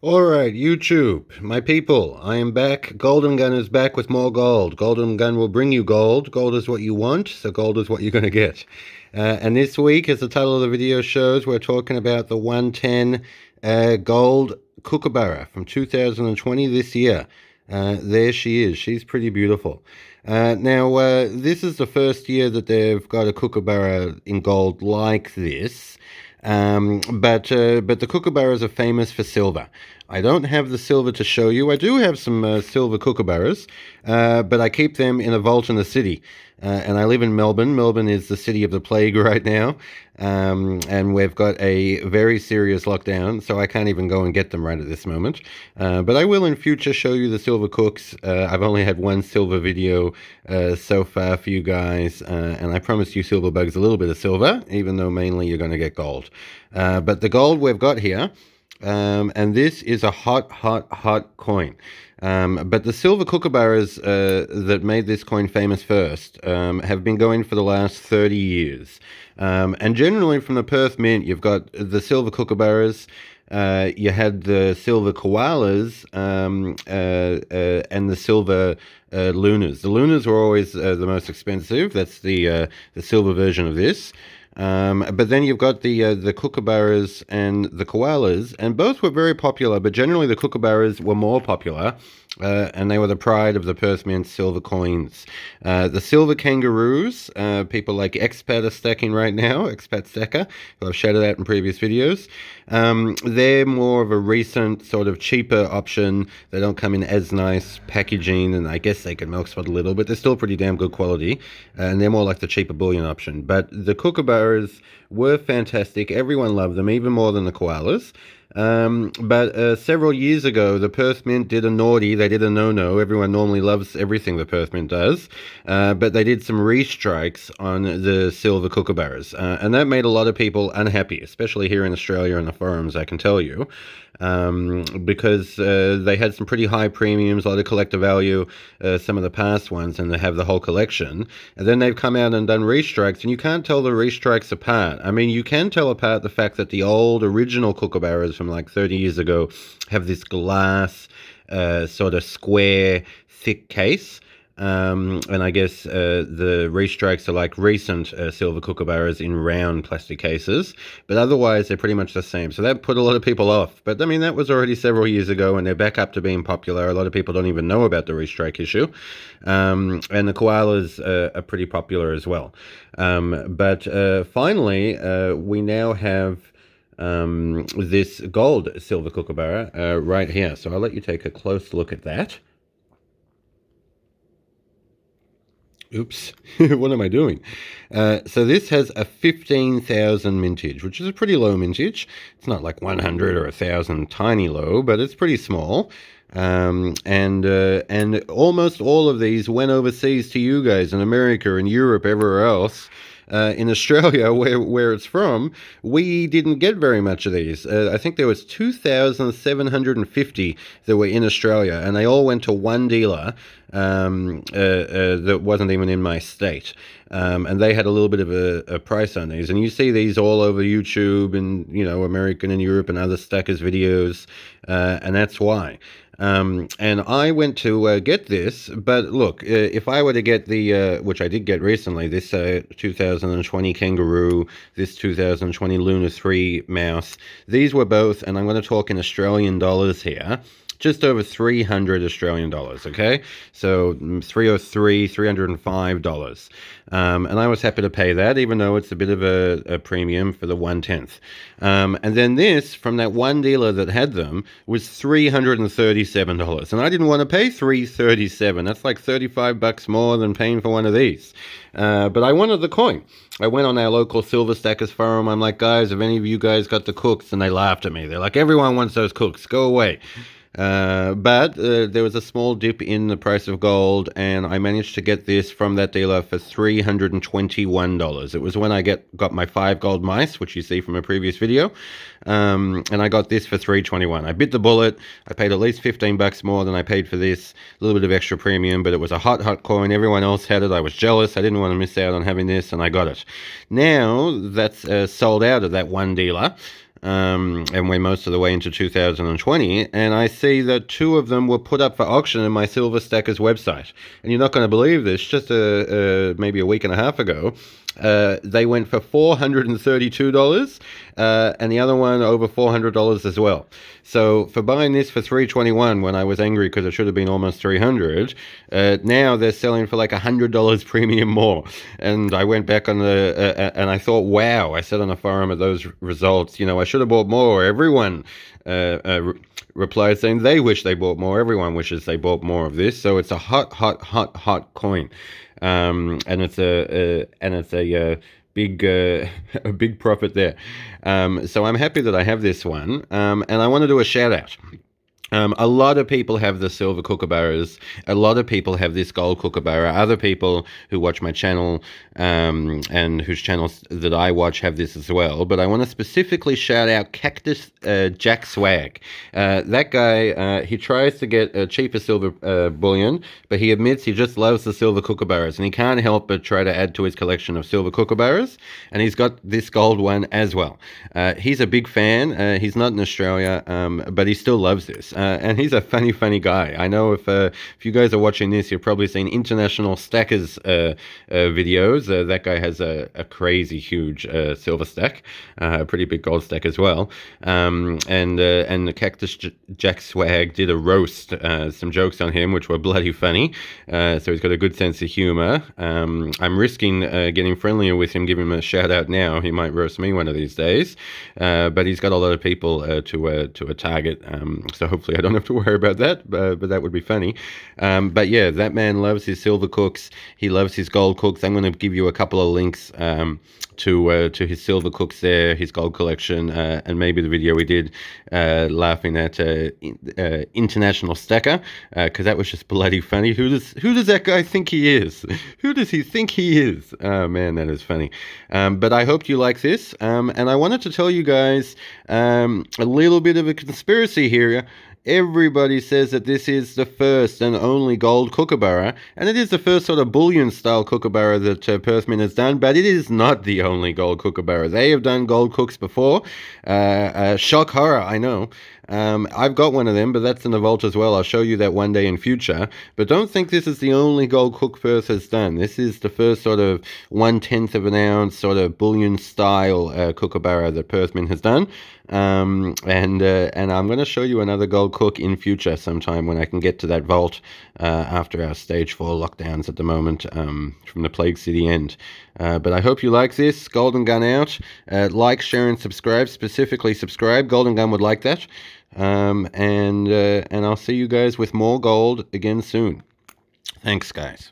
Alright, YouTube, my people, I am back. Golden Gun is back with more gold. Golden Gun will bring you gold. Gold is what you want, so gold is what you're going to get. And this week, as the title of the video shows, we're talking about the 110 Gold Kookaburra from 2020 this year. There she is. She's pretty beautiful. Now, this is the first year that they've got a Kookaburra in gold like this. But the Kookaburras are famous for silver. I don't have the silver to show you. I do have some silver Kookaburras, but I keep them in a vault in the city. And I live in Melbourne. Melbourne is the city of the plague right now. And we've got a very serious lockdown, so I can't even go and get them right at this moment. But I will in future show you the silver kooks. I've only had one silver video so far for you guys, and I promised you silver bugs a little bit of silver, even though mainly you're going to get gold. But the gold we've got here, and this is a hot coin. But the Silver Kookaburras that made this coin famous first have been going for the last 30 years. And generally from the Perth Mint, you've got the Silver Kookaburras, you had the Silver Koalas, and the Silver Lunas. The Lunas were always the most expensive. That's the silver version of this. But then you've got the Kookaburras and the Koalas, and both were very popular, but generally the Kookaburras were more popular, and they were the pride of the Perth Mint silver coins. The Silver Kangaroos, people like Expat are stacking right now, Expat Stacker, who I've shouted out in previous videos. They're more of a recent, sort of cheaper option. They don't come in as nice packaging, and I guess they can milk spot a little, but they're still pretty damn good quality, and they're more like the cheaper bullion option. But the Kookaburras were fantastic. Everyone loved them, even more than the koalas. But several years ago, the Perth Mint did a naughty. They did a no-no. Everyone normally loves everything the Perth Mint does. But they did some restrikes on the Silver Kookaburras. And that made a lot of people unhappy, especially here in Australia and the forums, I can tell you. Because they had some pretty high premiums, a lot of collector value, some of the past ones, and they have the whole collection. And then they've come out and done restrikes, and you can't tell the restrikes apart. I mean, you can tell apart the fact that the old original Kookaburras from like 30 years ago have this glass, sort of square, thick case. And I guess the restrikes are like recent Silver Kookaburras in round plastic cases, but otherwise they're pretty much the same. So that put a lot of people off. But I mean, that was already several years ago, and they're back up to being popular. A lot of people don't even know about the restrike issue. And the koalas are pretty popular as well. But finally, we now have this gold Silver Kookaburra right here. So I'll let you take a close look at that. Oops, what am I doing? So this has a 15,000 mintage, which is a pretty low mintage. It's not like 100 or 1,000 tiny low, but it's pretty small. And almost all of these went overseas to you guys in America and Europe, everywhere else. In Australia, where it's from, we didn't get very much of these. I think there was 2,750 that were in Australia, and they all went to one dealer that wasn't even in my state. And they had a little bit of a price on these. And you see these all over YouTube and, you know, American and Europe and other stackers videos, and that's why. And I went to get this, but look, if I were to get the, which I did get recently, this 2020 Kangaroo, this 2020 Luna 3 mouse, these were both, and I'm going to talk in Australian dollars here, just over 300 Australian dollars, okay? So 303, $305. And I was happy to pay that, even though it's a bit of a premium for the 1/10. And then this, from that one dealer that had them, was $337. And I didn't want to pay $337. That's like $35 more than paying for one of these. But I wanted the coin. I went on our local Silver Stackers forum. I'm like, guys, have any of you guys got the kooks? And they laughed at me. They're like, everyone wants those kooks. Go away. But there was a small dip in the price of gold, and I managed to get this from that dealer for $321. It was when I got my 5 gold mice, which you see from a previous video, and I got this for $321. I bit the bullet. I paid at least $15 more than I paid for this. A little bit of extra premium, but it was a hot coin. Everyone else had it. I was jealous. I didn't want to miss out on having this, and I got it. Now that's sold out of that one dealer. and we're most of the way into 2020, and I see that 2 of them were put up for auction in my Silver Stackers website. And you're not going to believe this, just maybe a week and a half ago, they went for $432, and the other one over $400 as well. So for buying this for $321 when I was angry because it should have been almost $300, now they're selling for like $100 premium more. And I went back on and I thought, wow, I said on a forum of those results, you know, I should have bought more. Everyone replied saying they wish they bought more. Everyone wishes they bought more of this. So it's a hot coin. And it's a big a big profit there. So I'm happy that I have this one. And I want to do a shout out. A lot of people have the Silver Kookaburras. A lot of people have this Gold Kookaburra. Other people who watch my channel and whose channels that I watch have this as well. But I want to specifically shout out Cactus Jack Swag. That guy, he tries to get a cheaper silver bullion, but he admits he just loves the Silver Kookaburras, and he can't help but try to add to his collection of Silver Kookaburras. And he's got this gold one as well. He's a big fan. He's not in Australia, but he still loves this. And he's a funny guy. I know if you guys are watching this, you've probably seen International Stackers videos. That guy has a crazy huge silver stack, a pretty big gold stack as well. And the Cactus Jack Swag did a roast, some jokes on him, which were bloody funny. So he's got a good sense of humor. I'm risking getting friendlier with him, giving him a shout out now. He might roast me one of these days. But he's got a lot of people to a target. So hopefully I don't have to worry about that, but that would be funny. But yeah, that man loves his silver kooks. He loves his gold kooks. I'm going to give you a couple of links to his silver kooks there, his gold collection, and maybe the video we did laughing at International Stacker, because that was just bloody funny. Who does that guy think he is? Who does he think he is? Oh man, that is funny. But I hope you like this, and I wanted to tell you guys a little bit of a conspiracy here. Everybody says that this is the first and only Gold Kookaburra, and it is the first sort of bullion-style Kookaburra that Perth Mint has done, but it is not the only Gold Kookaburra. They have done gold kooks before. Shock horror, I know. I've got one of them, but that's in the vault as well. I'll show you that one day in future. But don't think this is the only gold kook Perth has done. This is the first sort of 1/10 of an ounce sort of bullion-style Kookaburra that Perth Mint has done. And I'm going to show you another gold kook in future sometime when I can get to that vault after our stage 4 lockdowns at the moment from the Plague City end. But I hope you like this. Golden Gun out. Like, share, and subscribe. Specifically subscribe. Golden Gun would like that. And I'll see you guys with more gold again soon. Thanks, guys.